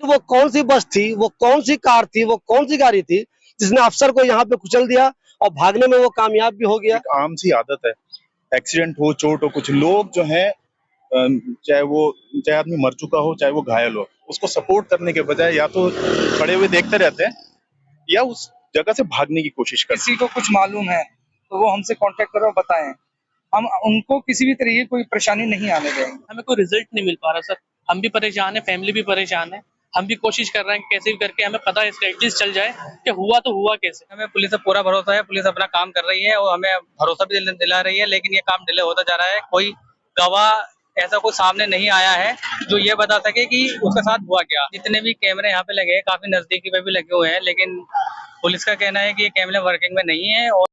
वो कौन सी बस थी, वो कौन सी कार थी, वो कौन सी गाड़ी थी जिसने अफसर को यहाँ पे कुचल दिया और भागने में वो कामयाब भी हो गया। एक आम सी आदत है, एक्सीडेंट हो, चोट हो, कुछ लोग जो है चाहे आदमी मर चुका हो, चाहे वो घायल हो, उसको सपोर्ट करने के बजाय या तो खड़े हुए देखते रहते हैं या उस जगह से भागने की कोशिश करते हैं। किसी को कुछ मालूम है तो वो हमसे कांटेक्ट करो, बताएं, हम उनको किसी भी तरीके कोई परेशानी नहीं आने देंगे। हमें कोई रिजल्ट नहीं मिल पा रहा सर, हम भी परेशान है, फैमिली भी परेशान है। हम भी कोशिश कर रहे हैं कैसे भी करके हमें पता इसका एटलीस्ट चल जाए कि हुआ तो हुआ कैसे। हमें पुलिस से पूरा भरोसा है, पुलिस अपना काम कर रही है और हमें भरोसा भी दिला रही है, लेकिन ये काम डिले होता जा रहा है। कोई गवाह ऐसा कोई सामने नहीं आया है जो ये बता सके कि उसके साथ हुआ क्या। जितने भी कैमरे यहाँ पे लगे हैं, काफी नजदीकी पे भी लगे हुए हैं, लेकिन पुलिस का कहना है कि ये कैमरे वर्किंग में नहीं है। और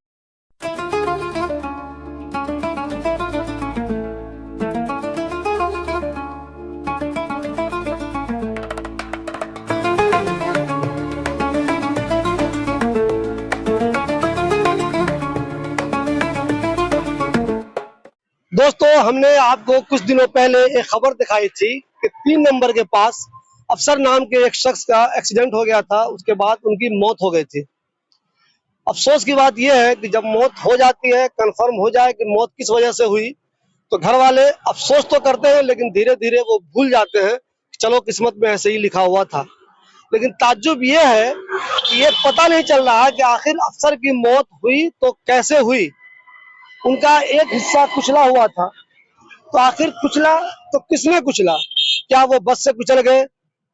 दोस्तों, हमने आपको कुछ दिनों पहले एक खबर दिखाई थी कि 3 नंबर के पास अफसर नाम के एक शख्स का एक्सीडेंट हो गया था। उसके बाद उनकी मौत हो गई थी। अफसोस की बात यह है कि जब मौत हो जाती है, कंफर्म हो जाए कि मौत किस वजह से हुई, तो घर वाले अफसोस तो करते हैं, लेकिन धीरे धीरे वो भूल जाते हैं कि चलो किस्मत में ऐसे ही लिखा हुआ था। लेकिन ताज्जुब ये है कि ये पता नहीं चल रहा कि आखिर अफसर की मौत हुई तो कैसे हुई। उनका एक हिस्सा कुचला हुआ था, तो आखिर कुचला तो किसने कुचला? क्या वो बस से कुचल गए,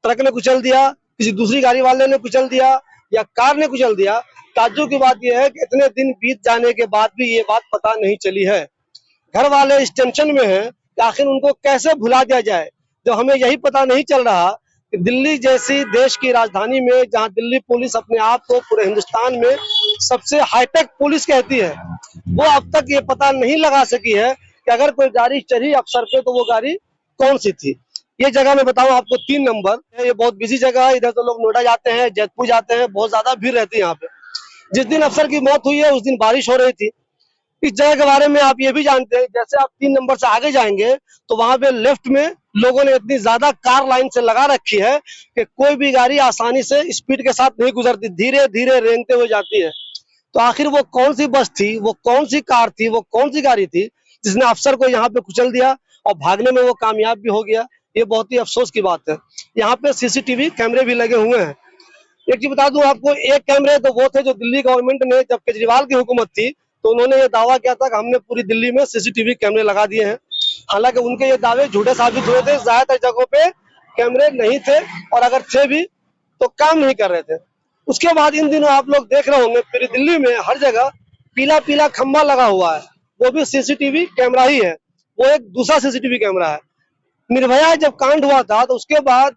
ट्रक ने कुचल दिया, किसी दूसरी गाड़ी वाले ने कुचल दिया, या कार ने कुचल दिया? ताज्जुब की बात यह है कि इतने दिन बीत जाने के बाद भी ये बात पता नहीं चली है। घर वाले इस टेंशन में हैं कि आखिर उनको कैसे भुला दिया जाए। जो हमें यही पता नहीं चल रहा कि दिल्ली जैसी देश की राजधानी में, जहां दिल्ली पुलिस अपने आप को पूरे हिंदुस्तान में सबसे हाईटेक पुलिस कहती है, वो अब तक ये पता नहीं लगा सकी है कि अगर कोई गाड़ी चढ़ी अफसर पे तो वो गाड़ी कौन सी थी। ये जगह मैं बताऊं आपको 3 नंबर है, ये बहुत बिजी जगह है। इधर तो लोग नोएडा जाते हैं, जयपुर जाते हैं, बहुत ज्यादा भीड़ रहती है यहाँ पे। जिस दिन अफसर की मौत हुई है उस दिन बारिश हो रही थी। इस जगह के बारे में आप ये भी जानते हैं, जैसे आप 3 नंबर से आगे जाएंगे तो वहां पे लेफ्ट में लोगों ने इतनी ज्यादा कार लाइन से लगा रखी है कि कोई भी गाड़ी आसानी से स्पीड के साथ नहीं गुजरती, धीरे धीरे रेंगते हुए जाती है। तो आखिर वो कौन सी बस थी, वो कौन सी कार थी, वो कौन सी गाड़ी थी जिसने अफसर को यहाँ पे कुचल दिया और भागने में वो कामयाब भी हो गया? ये बहुत ही अफसोस की बात है। यहाँ पे सीसीटीवी कैमरे भी लगे हुए हैं। एक चीज बता दूं आपको, एक कैमरे तो वो थे जो दिल्ली गवर्नमेंट ने, जब केजरीवाल की हुकूमत थी तो उन्होंने ये दावा किया था कि हमने पूरी दिल्ली में सीसीटीवी कैमरे लगा दिए हैं। हालांकि उनके ये दावे झूठे साबित हुए थे। ज्यादातर जगहों पे कैमरे नहीं थे, और अगर थे भी तो काम नहीं कर रहे थे। उसके बाद इन दिनों आप लोग देख रहे होंगे पूरी दिल्ली में हर जगह पीला पीला खंभा लगा हुआ है, वो भी सीसीटीवी कैमरा ही है। वो एक दूसरा सीसीटीवी कैमरा है। निर्भया जब कांड हुआ था तो उसके बाद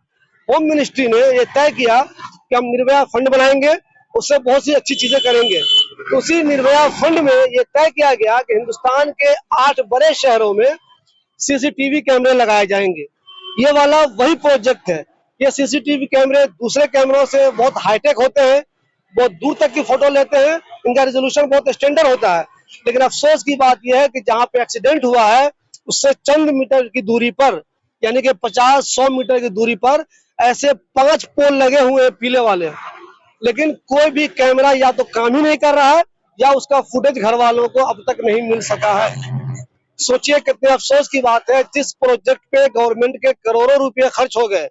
होम मिनिस्ट्री ने यह तय किया कि हम निर्भया फंड बनाएंगे, उससे बहुत सी अच्छी चीजें करेंगे। तो उसी निर्भया फंड में यह तय किया गया कि हिंदुस्तान के 8 बड़े शहरों में सीसीटीवी कैमरे लगाए जाएंगे। ये वाला वही प्रोजेक्ट है। ये सीसीटीवी कैमरे दूसरे कैमरों से बहुत हाईटेक होते हैं, बहुत दूर तक की फोटो लेते हैं, इनका रेजोल्यूशन बहुत स्टैंडर्ड होता है। लेकिन अफसोस की बात यह है कि जहां पे एक्सीडेंट हुआ है उससे चंद मीटर की दूरी पर, यानी कि 50-100 मीटर की दूरी पर ऐसे 5 पोल लगे हुए हैं पीले वाले, लेकिन कोई भी कैमरा या तो काम ही नहीं कर रहा है या उसका फुटेज घर वालों को अब तक नहीं मिल सका है। सोचिए कितने अफसोस की बात है। जिस प्रोजेक्ट पे गवर्नमेंट के करोड़ों रुपए खर्च हो गए,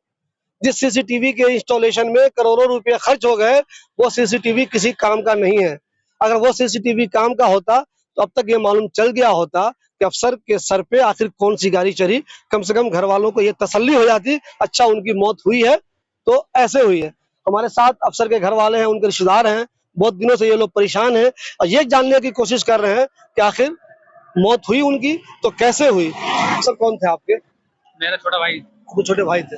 जिस सीसीटीवी के इंस्टॉलेशन में करोड़ों रुपए खर्च हो गए, वो सीसीटीवी किसी काम का नहीं है। अगर वो सीसीटीवी काम का होता तो अब तक ये मालूम चल गया होता कि अफसर के सर पे आखिर कौन सी गाड़ी चढ़ी। कम से कम घर वालों को ये तसल्ली हो जाती, अच्छा उनकी मौत हुई है तो ऐसे हुई है। हमारे साथ अफसर के घर वाले हैं, उनके रिश्तेदार हैं। बहुत दिनों से ये लोग परेशान हैं और ये जानने की कोशिश कर रहे हैं कि आखिर मौत हुई उनकी तो कैसे हुई। अफसर कौन थे आपके? मेरा छोटा भाई। वो छोटे भाई थे।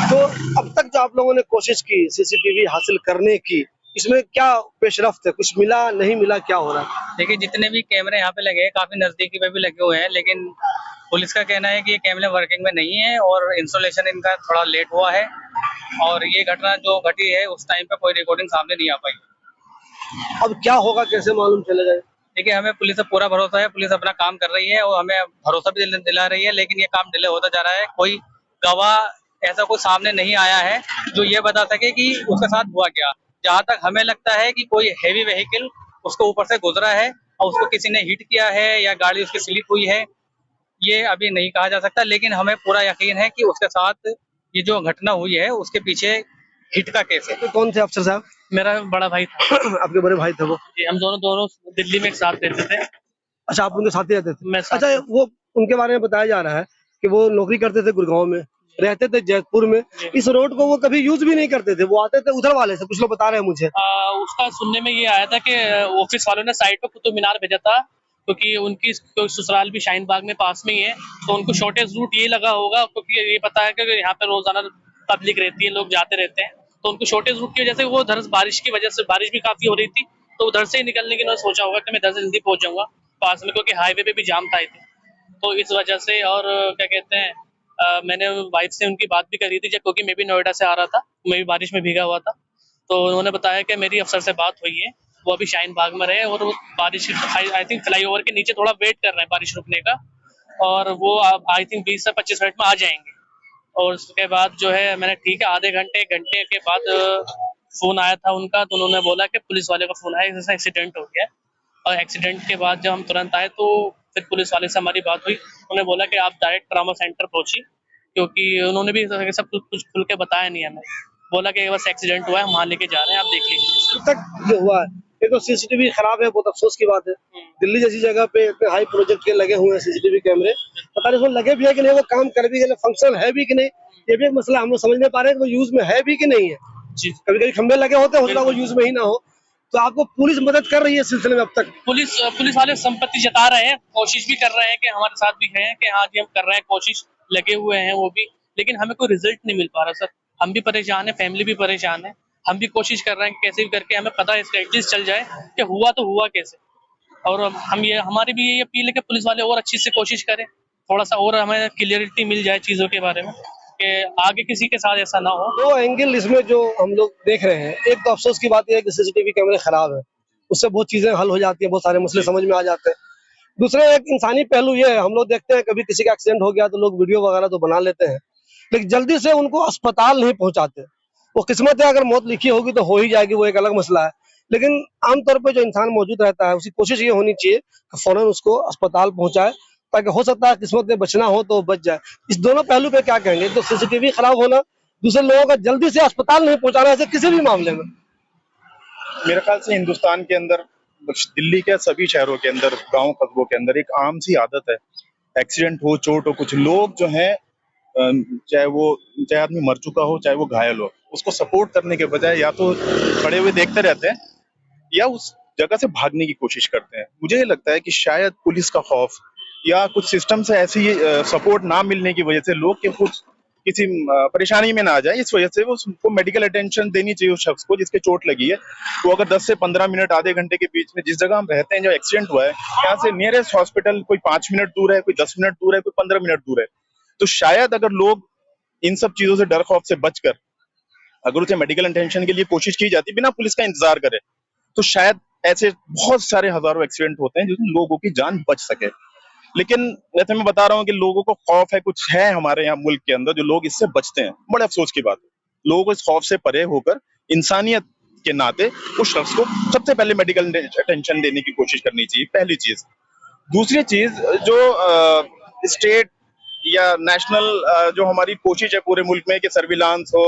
तो अब तक जो आप लोगों ने कोशिश की सीसीटीवी हासिल करने की, इसमें क्या पेशरफ्त है? कुछ मिला, नहीं मिला, क्या हो रहा है? देखिए, जितने भी कैमरे यहाँ पे लगे हैं काफी नजदीकी पे भी लगे हुए हैं, लेकिन पुलिस का कहना है कि ये कैमरे वर्किंग में नहीं है और इंस्टॉलेशन इनका थोड़ा लेट हुआ है। और ये घटना जो घटी है उस टाइम पे कोई रिकॉर्डिंग सामने नहीं आ पाई। अब क्या होगा, कैसे मालूम चलेगा? देखिए, हमें पुलिस से पूरा भरोसा है, पुलिस अपना काम कर रही है और हमें भरोसा भी दिला रही है, लेकिन ये काम डिले होता जा रहा है। कोई गवाह ऐसा कोई सामने नहीं आया है जो ये बता सके कि उसके साथ हुआ क्या। जहां तक हमें लगता है कि कोई हैवी व्हीकल उसको ऊपर से गुजरा है और उसको किसी ने हिट किया है या गाड़ी उसकी स्लिप हुई है, ये अभी नहीं कहा जा सकता, लेकिन हमें पूरा यकीन है कि उसके साथ ये जो घटना हुई है उसके पीछे हिट का केस है। तो कौन थे अफसर साहब? मेरा बड़ा भाई था आपके बड़े भाई थे वो? जी, हम दोनों दोनों दिल्ली में एक साथ रहते थे। अच्छा, आप उनके साथ ही रहते थे? मैं साथ अच्छा, वो उनके बारे में बताया जा रहा है कि वो नौकरी करते थे गुड़गांव में, रहते थे जयपुर में। इस रोड को वो कभी यूज भी नहीं करते थे, वो आते थे उधर वाले से, कुछ लोग बता रहे हैं मुझे। उसका सुनने में ये आया था कि ऑफिस वालों ने साइड पे कुतुब मीनार भेजा था, क्योंकि उनकी ससुराल भी शाहीन बाग में पास में ही है, तो उनको शॉर्टेज रूट ये लगा होगा, क्योंकि ये पता है कि यहाँ पे रोजाना पब्लिक रहती है, लोग जाते रहते हैं, तो उनको शॉर्टेज रूट की वजह से वो उधर बारिश की वजह से, बारिश भी काफी हो रही थी, तो उधर से ही निकलने की उन्होंने सोचा होगा कि मैं इधर से जल्दी पहुंच जाऊंगा पास में, क्योंकि हाईवे पे भी जाम था थी, तो इस वजह से। और क्या कहते हैं, मैंने वाइफ से उनकी बात भी करी थी, क्योंकि मैं भी नोएडा से आ रहा था, मैं भी बारिश में भीगा हुआ था, तो उन्होंने बताया कि मेरी अफसर से बात हुई है, वो अभी शाहीन बाग में रहे और वो बारिश आई थिंक फ्लाईओवर के नीचे थोड़ा वेट कर रहे हैं बारिश रुकने का, और वो आई थिंक 20 से 25 मिनट में आ जाएंगे। और उसके बाद जो है मैंने ठीक है, आधे घंटे एक घंटे के बाद फोन आया था उनका, तो उन्होंने बोला कि पुलिस वाले का फोन आया, जैसा एक्सीडेंट हो गया। और एक्सीडेंट के बाद जब हम तुरंत आए तो फिर पुलिस वाले से हमारी बात हुई, उन्होंने बोला कि आप डायरेक्ट ट्रामा सेंटर पहुंचिए, क्योंकि उन्होंने भी सब कुछ खुल के बताया नहीं हमें, बोला कि बस एक्सीडेंट हुआ है, हम वहाँ लेके जा रहे हैं, आप देख लीजिए। अब तक जो हुआ है, एक तो सीसीटीवी खराब है, बहुत अफसोस की बात है। दिल्ली जैसी जगह पे इतने हाई प्रोजेक्ट के लगे हुए हैं सीसीटीवी कैमरे, पता नहीं वो लगे भी है कि नहीं, वो काम कर भी है, फंक्शन है भी कि नहीं, ये भी एक मसला हम लोग समझ नहीं पा रहे हैं कि वो यूज में है भी कि नहीं है। जी, कभी कभी खंबे लगे होते हैं, हो सकता है वो यूज में ही ना हो। तो आपको पुलिस मदद कर रही है इस सिलसिले में अब तक? पुलिस वाले संपत्ति जता रहे हैं, कोशिश भी कर रहे हैं कि हमारे साथ भी हैं कि हाँ जी हम कर रहे हैं कोशिश, लगे हुए हैं वो भी, लेकिन हमें कोई रिजल्ट नहीं मिल पा रहा सर। हम भी परेशान है, फैमिली भी परेशान है, हम भी कोशिश कर रहे हैं कि कैसे भी करके हमें पता इसका एटलीस्ट चल जाए कि हुआ तो हुआ कैसे। और हम ये, हमारी भी यही अपील है कि पुलिस वाले और अच्छी से कोशिश करें, थोड़ा सा और हमें क्लियरिटी मिल जाए चीज़ों के बारे में, कि आगे किसी के साथ ऐसा ना हो। दो एंगल इसमें जो हम लोग देख रहे हैं, एक तो अफसोस की बात यह है कि सीसीटीवी कैमरे खराब है, उससे बहुत चीजें हल हो जाती है, बहुत सारे मसले समझ में आ जाते हैं। दूसरा एक इंसानी पहलू ये है, हम लोग देखते हैं कभी किसी का एक्सीडेंट हो गया तो लोग वीडियो वगैरह तो बना लेते हैं, लेकिन जल्दी से उनको अस्पताल नहीं पहुंचाते। वो किस्मत है, अगर मौत लिखी होगी तो हो ही जाएगी, वो एक अलग मसला है। लेकिन आमतौर पर जो इंसान मौजूद रहता है, उसकी कोशिश ये होनी चाहिए कि फौरन उसको अस्पताल पहुंचाए, ताकि हो सकता है किस्मत में बचना हो तो बच जाए। इस दोनों पहलू पे क्या कहेंगे? तो सीसीटीवी खराब होना, दूसरे लोगों का जल्दी से अस्पताल नहीं पहुंचाना, ऐसे किसी भी मामले में। मेरे ख्याल से हिंदुस्तान के अंदर, दिल्ली के सभी शहरों के अंदर, गांव कस्बों के अंदर एक आम सी आदत है, एक्सीडेंट हो, चोट हो, कुछ लोग जो हैं, चाहे आदमी मर चुका हो, चाहे वो घायल हो, उसको सपोर्ट करने के बजाय या तो खड़े हुए देखते रहते हैं या उस जगह से भागने की कोशिश करते हैं। मुझे ये लगता है कि शायद पुलिस का खौफ या कुछ सिस्टम से ऐसी सपोर्ट ना मिलने की वजह से लोग के कुछ किसी परेशानी में ना आ जाए, इस वजह से वो उसको मेडिकल अटेंशन देनी चाहिए उस शख्स को जिसके चोट लगी है। तो अगर 10 से 15 मिनट, आधे घंटे के बीच में जिस जगह हम रहते हैं जो एक्सीडेंट हुआ है, यहाँ से नियरेस्ट हॉस्पिटल कोई 5 मिनट दूर है, कोई 10 मिनट दूर है, कोई 15 मिनट दूर है, तो शायद अगर लोग इन सब चीजों से, डर खौफ से बचकर अगर उसे मेडिकल अटेंशन के लिए कोशिश की जाती बिना पुलिस का इंतजार करे, तो शायद ऐसे बहुत सारे हजारों एक्सीडेंट होते हैं जिसमें लोगों की जान बच सके। लेकिन जैसे मैं बता रहा हूँ कि लोगों को खौफ है, कुछ है हमारे यहाँ मुल्क के अंदर जो लोग इससे बचते हैं, बड़े अफसोस की बात है। लोगों को इस खौफ से परे होकर इंसानियत के नाते उस शख्स को सबसे पहले मेडिकल अटेंशन देने की कोशिश करनी चाहिए, पहली चीज। दूसरी चीज, जो स्टेट या नेशनल जो हमारी कोशिश है पूरे मुल्क में कि सर्विलांस हो,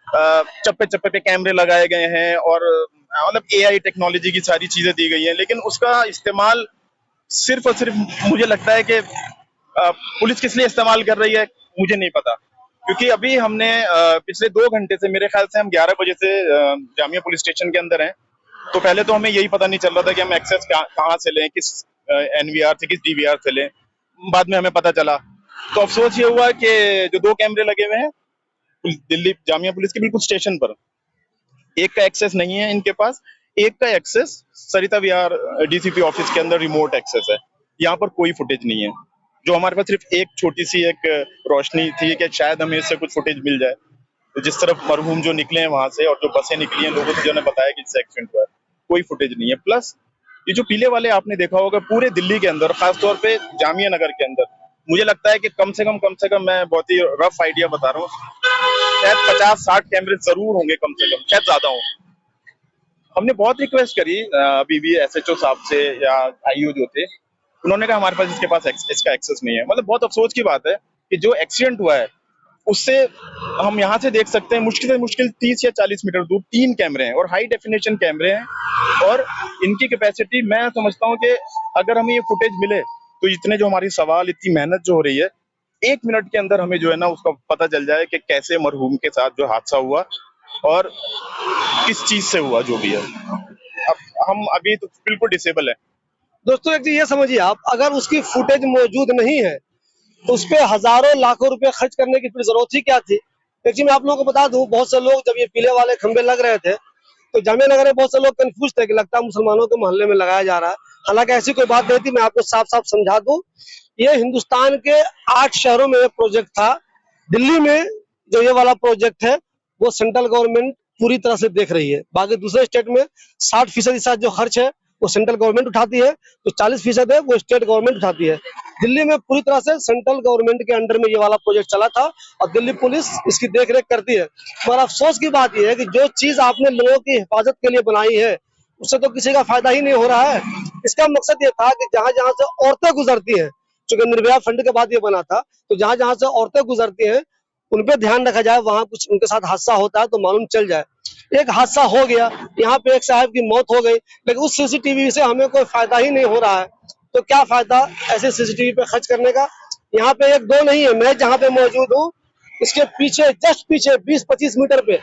चप्पे चप्पे पे कैमरे लगाए गए हैं और मतलब एआई टेक्नोलॉजी की सारी चीजें दी गई हैं, लेकिन उसका इस्तेमाल सिर्फ और सिर्फ मुझे लगता है कि पुलिस किस लिए इस्तेमाल कर रही है मुझे नहीं पता। क्योंकि अभी हमने पिछले 2 घंटे से, मेरे ख्याल से हम 11 बजे से जामिया पुलिस स्टेशन के अंदर हैं, तो पहले तो हमें यही पता नहीं चल रहा था कि हम एक्सेस कहाँ से लें, किस एनवीआर से, किस डीवीआर से लें। बाद में हमें पता चला, तो अफसोस ये हुआ कि जो 2 कैमरे लगे हुए हैं दिल्ली जामिया पुलिस के बिल्कुल स्टेशन पर, एक का एक्सेस नहीं है इनके पास, एक का एक्सेस सरिता विहार डीसीपी ऑफिस के अंदर रिमोट एक्सेस है, यहाँ पर कोई फुटेज नहीं है। जो हमारे पास सिर्फ एक छोटी सी एक रोशनी थी कि शायद हमें इससे कुछ फुटेज मिल जाए, तो जिस तरफ मरहूम जो निकले हैं वहां से और जो बसें निकली हैं, लोगों से जो ने बताया कि इससे एक्सीडेंट हुआ है, कोई फुटेज नहीं है। प्लस ये जो पीले वाले आपने देखा होगा पूरे दिल्ली के अंदर, खासतौर पे जामिया नगर के अंदर मुझे लगता है कि कम से कम मैं बहुत ही रफ आइडिया बता रहा हूँ, शायद 50-60 कैमरे जरूर होंगे कम से कम, शायद ज्यादा हो। हमने बहुत रिक्वेस्ट करी अभी भी एसएचओ साहब से या आईओ जो थे, उन्होंने कहा हमारे पास इसका एक्सेस नहीं है। मतलब बहुत अफसोस की बात है कि जो एक्सीडेंट हुआ है उससे हम यहाँ से देख सकते हैं मुश्किल से मुश्किल 30 या 40 मीटर दूर 3 कैमरे हैं और हाई डेफिनेशन कैमरे हैं, और इनकी कैपेसिटी मैं समझता हूँ कि अगर हमें ये फुटेज मिले तो इतने जो हमारी सवाल, इतनी मेहनत जो हो रही है, 1 मिनट के अंदर हमें जो है ना उसका पता चल जाए कि कैसे मरहूम के साथ जो हादसा हुआ और किस चीज से हुआ जो भी है। अब हम अभी तो बिल्कुल डिसेबल है। दोस्तों एक चीज ये समझिए आप, अगर उसकी फुटेज मौजूद नहीं है तो उस पर हजारों लाखों रुपए खर्च करने की फिर जरूरत ही क्या थी। एक चीज मैं आप लोगों को बता दूं, बहुत से लोग जब ये पीले वाले खंबे लग रहे थे तो जामिया नगर में बहुत से लोग कंफ्यूज थे कि लगता है मुसलमानों के मोहल्ले में लगाया जा रहा है। हालांकि ऐसी कोई बात नहीं थी, मैं आपको साफ साफ समझा दूं, ये हिंदुस्तान के 8 शहरों में प्रोजेक्ट था। दिल्ली में जो ये वाला प्रोजेक्ट है वो सेंट्रल गवर्नमेंट पूरी तरह से देख रही है। बाकी दूसरे स्टेट में 60% साथ जो खर्च है वो सेंट्रल गवर्नमेंट उठाती है, तो 40% है वो स्टेट गवर्नमेंट उठाती है। दिल्ली में पूरी तरह से सेंट्रल गवर्नमेंट के अंडर में ये वाला प्रोजेक्ट चला था और दिल्ली पुलिस इसकी देखरेख करती है। मगर अफसोस की बात यह है कि जो चीज आपने लोगों की हिफाजत के लिए बनाई है उससे तो किसी का फायदा ही नहीं हो रहा है। इसका मकसद ये था कि जहां जहां से औरतें गुजरती हैं, चूंकि निर्भया फंड के बाद ये बना था, तो जहां जहां से औरतें गुजरती हैं उन पे ध्यान रखा जाए, वहां कुछ उनके साथ हादसा होता है तो मालूम चल जाए। एक हादसा हो गया, यहाँ पे एक साहब की मौत हो गई, लेकिन उस सीसीटीवी से हमें कोई फायदा ही नहीं हो रहा है। तो क्या फायदा ऐसे सीसीटीवी पे खर्च करने का। यहाँ पे एक दो नहीं है, मैं जहाँ पे मौजूद हूँ इसके पीछे, जस्ट पीछे 20-25 मीटर पे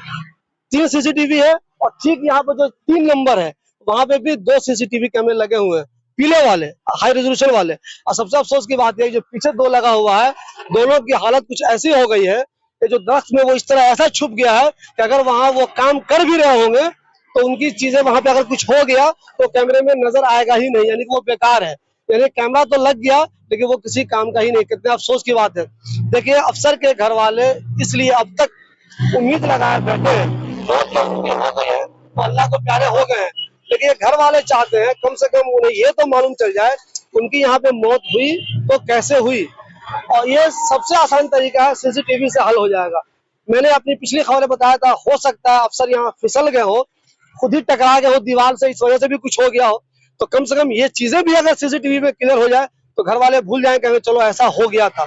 3 सीसीटीवी है, और ठीक यहाँ पे जो 3 नंबर है वहां पे भी 2 सीसीटीवी कैमरे लगे हुए हैं, पीले वाले, हाई रेजोल्यूशन वाले। और सबसे अफसोस की बात है जो पीछे 2 लगा हुआ है, दोनों की हालत कुछ ऐसी हो गई है कि जो दरख्त में वो इस तरह ऐसा छुप गया है कि अगर वहां वो काम कर भी रहे होंगे तो उनकी चीजें वहां पे अगर कुछ हो गया तो कैमरे में नजर आएगा ही नहीं, यानी कि वो बेकार है। यानी कैमरा तो लग गया लेकिन वो किसी काम का ही नहीं। कितने अफसोस की बात है। देखिए अफसर के घर वाले इसलिए अब तक उम्मीद लगाए बैठे हैं, तो अल्लाह को प्यारे हो गए हैं, लेकिन ये घर वाले चाहते हैं कम से कम उन्हें ये तो मालूम चल जाए उनकी यहाँ पे मौत हुई तो कैसे हुई, और ये सबसे आसान तरीका है, सीसीटीवी से हल हो जाएगा। मैंने अपनी पिछली खबर में बताया था, हो सकता है अफसर यहाँ फिसल गए हो, खुद ही टकरा गए हो दीवार से, इस वजह से भी कुछ हो गया हो, तो कम से कम ये चीजें भी अगर सीसीटीवी में क्लियर हो जाए तो घर वाले भूल जाए कहेंगे चलो ऐसा हो गया था।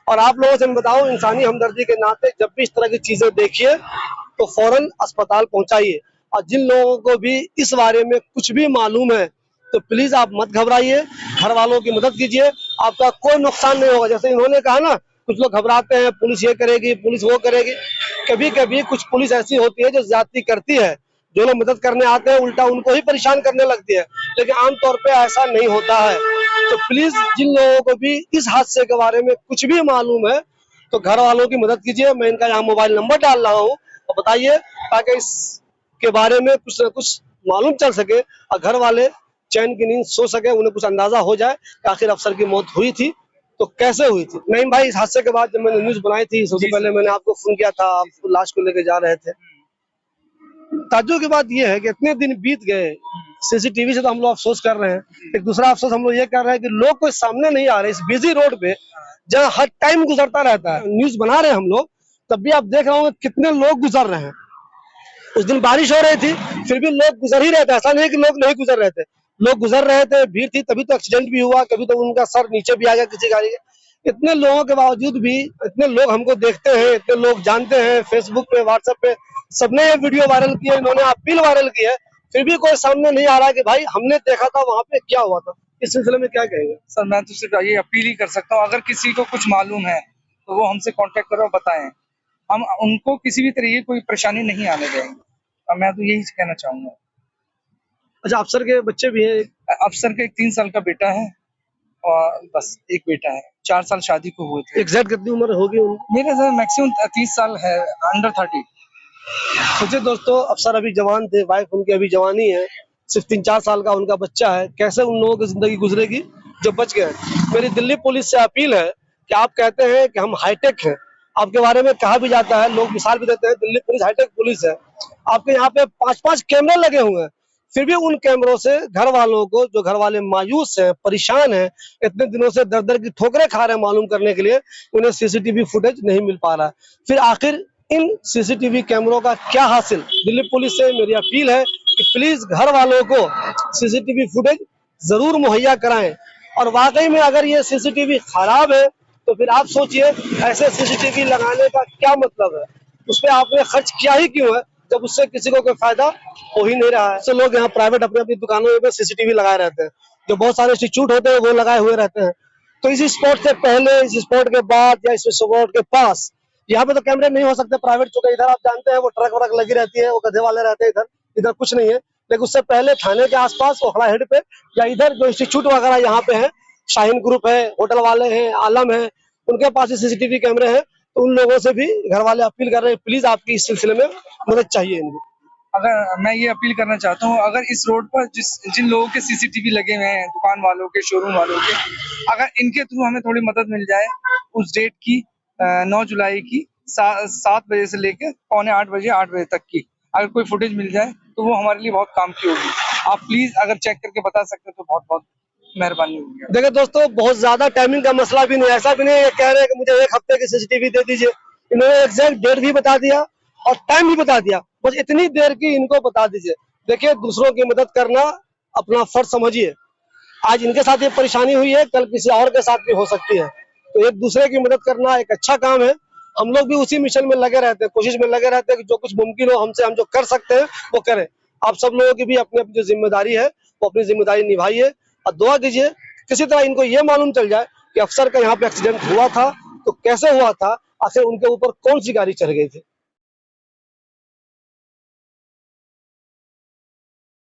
और आप लोगों से मैं बताऊं, इंसानी हमदर्दी के नाते जब भी इस तरह की चीजें देखिए तो फौरन अस्पताल पहुंचाइए। और जिन लोगों को भी इस बारे में कुछ भी मालूम है तो प्लीज आप मत घबराइए, घर वालों की मदद कीजिए, आपका कोई नुकसान नहीं होगा। जैसे इन्होंने कहा ना, कुछ लोग घबराते हैं पुलिस ये करेगी पुलिस वो करेगी, कभी कभी कुछ पुलिस ऐसी होती है जो ज्यादती करती है, जो लोग मदद करने आते हैं उल्टा उनको ही परेशान करने लगती है, लेकिन आमतौर पे ऐसा नहीं होता है। तो प्लीज जिन लोगों को भी इस हादसे के बारे में कुछ भी मालूम है तो घर वालों की मदद कीजिए। मैं इनका यहाँ मोबाइल नंबर डाल रहा हूँ और बताइए, ताकि इसके बारे में कुछ न कुछ मालूम चल सके और घर वाले चैन की नींद सो सके, उन्हें कुछ अंदाजा हो जाए कि आखिर अफसर की मौत हुई थी तो कैसे हुई थी। नहीं भाई, इस हादसे के बाद जब मैंने न्यूज बनाई थी सबसे पहले मैंने आपको फोन किया था, आप लाश को लेके जा रहे थे। ताज्जुब की बात यह है कि इतने दिन बीत गए, सीसीटीवी से तो हम लोग अफसोस कर रहे हैं, एक दूसरा अफसोस हम लोग ये कर रहे हैं कि लोग कोई सामने नहीं आ रहे इस बिजी रोड पे जहाँ हर टाइम गुजरता रहता है। न्यूज बना रहे हैं हम लोग, तब भी आप देख रहे होंगे कितने लोग गुजर रहे हैं। उस दिन बारिश हो रही थी फिर भी लोग गुजर ही रहे थे, ऐसा नहीं कि लोग नहीं गुजर रहे थे, लोग गुजर रहे थे, भीड़ थी, तभी तो एक्सीडेंट भी हुआ, कभी तो उनका सर नीचे भी आ गया किसी गाड़ी के। इतने लोगों के बावजूद भी इतने लोग हमको देखते हैं, इतने लोग जानते हैं, फेसबुक पे व्हाट्सएप पे सबने ये वीडियो वायरल की है, इन्होंने अपील वायरल की है, फिर भी कोई सामने नहीं आ रहा कि भाई हमने देखा था वहां पे क्या हुआ था। इस सिलसिले में क्या कहेंगे? सर मैं तो सिर्फ ये अपील ही कर सकता हूँ, अगर किसी को कुछ मालूम है तो वो हमसे कांटेक्ट करो, बताएं, हम उनको किसी भी तरीके कोई परेशानी नहीं आने देंगे। और मैं तो यही कहना चाहूंगा। अच्छा, अफसर के बच्चे भी हैं? अफसर का एक 3 साल का बेटा है और बस एक बेटा है, 4 साल शादी को हुए थे। एग्जैक्ट कितनी उम्र होगी उनकी? मेरे सर मैक्सिमम 30 साल है, अंडर 30। सोचिए दोस्तों, अफसर अभी जवान थे, वाइफ उनकी अभी जवानी है, सिर्फ 3-4 साल का उनका बच्चा है, कैसे उन लोगों की जिंदगी गुजरेगी जो बच गए। मेरी दिल्ली पुलिस से अपील है कि आप कहते हैं कि हम हाईटेक हैं, आपके बारे में कहा भी जाता है, लोग मिसाल भी देते हैं दिल्ली पुलिस हाईटेक पुलिस है, आपके यहाँ पे 5-5 कैमरे लगे हुए हैं, फिर भी उन कैमरों से घर वालों को, जो घर वाले मायूस हैं, परेशान हैं, इतने दिनों से दर दर की ठोकरें खा रहे हैं मालूम करने के लिए, उन्हें सीसीटीवी फुटेज नहीं मिल पा रहा है। फिर आखिर इन सीसीटीवी कैमरों का क्या हासिल? दिल्ली पुलिस से मेरी अपील है कि प्लीज घर वालों को सीसीटीवी फुटेज जरूर मुहैया कराएं। और वाकई में अगर ये सीसीटीवी खराब है तो फिर आप सोचिए ऐसे सीसीटीवी लगाने का क्या मतलब है, उस पर आपने खर्च किया ही क्यों है जब उससे किसी को कोई फायदा हो ही नहीं रहा है। ऐसे लोग यहाँ प्राइवेट अपनी अपनी दुकानों में सीसीटीवी लगाए रहते हैं, जो बहुत सारे इंस्टीट्यूट होते हैं वो लगाए हुए रहते हैं। तो इस स्पॉट से पहले, इस स्पॉट के बाद या इस स्पॉट के पास यहाँ पे तो कैमरे नहीं हो सकते प्राइवेट, चूंकि इधर आप जानते हैं वो ट्रक व्रक लगी रहती है, वो गधे वाले रहते हैं, इधर कुछ नहीं है। लेकिन उससे पहले थाने के आसपास ओखला हेड पे या इधर जो इंस्टीट्यूट वगैरह यहाँ पे है, शाहीन ग्रुप है, होटल वाले हैं, आलम है, उनके पास सीसीटीवी कैमरे हैं। तो उन लोगों से भी घर वाले अपील कर रहे हैं, प्लीज आपकी इस सिलसिले में मदद चाहिए इनको। अगर मैं ये अपील करना चाहता हूँ, अगर इस रोड पर जिन लोगों के सीसीटीवी लगे हुए हैं, दुकान वालों के, शोरूम वालों के, अगर इनके थ्रू हमें थोड़ी मदद मिल जाए उस डेट की, 9 जुलाई की 7 बजे से लेकर पौने 8 बजे तक की, अगर कोई फुटेज मिल जाए तो वो हमारे लिए बहुत काम की होगी। आप प्लीज अगर चेक करके बता सकते तो बहुत बहुत मेहरबानी होगी। देखिए दोस्तों, बहुत ज्यादा टाइमिंग का मसला भी नहीं, ऐसा भी नहीं है कह रहे हैं कि मुझे 1 हफ्ते की सीसीटीवी दे दीजिए। इन्होंने एग्जैक्ट डेट भी बता दिया और टाइम भी बता दिया, बस इतनी देर की इनको बता दीजिए। देखिए, दूसरों की मदद करना अपना फर्ज समझिए। आज इनके साथ ये परेशानी हुई है, कल किसी और के साथ भी हो सकती है। तो एक दूसरे की मदद करना एक अच्छा काम है। हम लोग भी उसी मिशन में लगे रहते हैं, कोशिश में लगे रहते हैं कि जो कुछ मुमकिन हो हमसे, हम जो कर सकते हैं वो करें। आप सब लोगों की भी अपनी अपनी जो जिम्मेदारी है वो अपनी जिम्मेदारी निभाइए और दुआ कीजिए किसी तरह इनको ये मालूम चल जाए कि अफसर का यहाँ पे एक्सीडेंट हुआ था तो कैसे हुआ था, आखिर उनके ऊपर कौन सी गाड़ी चढ़ गई थी।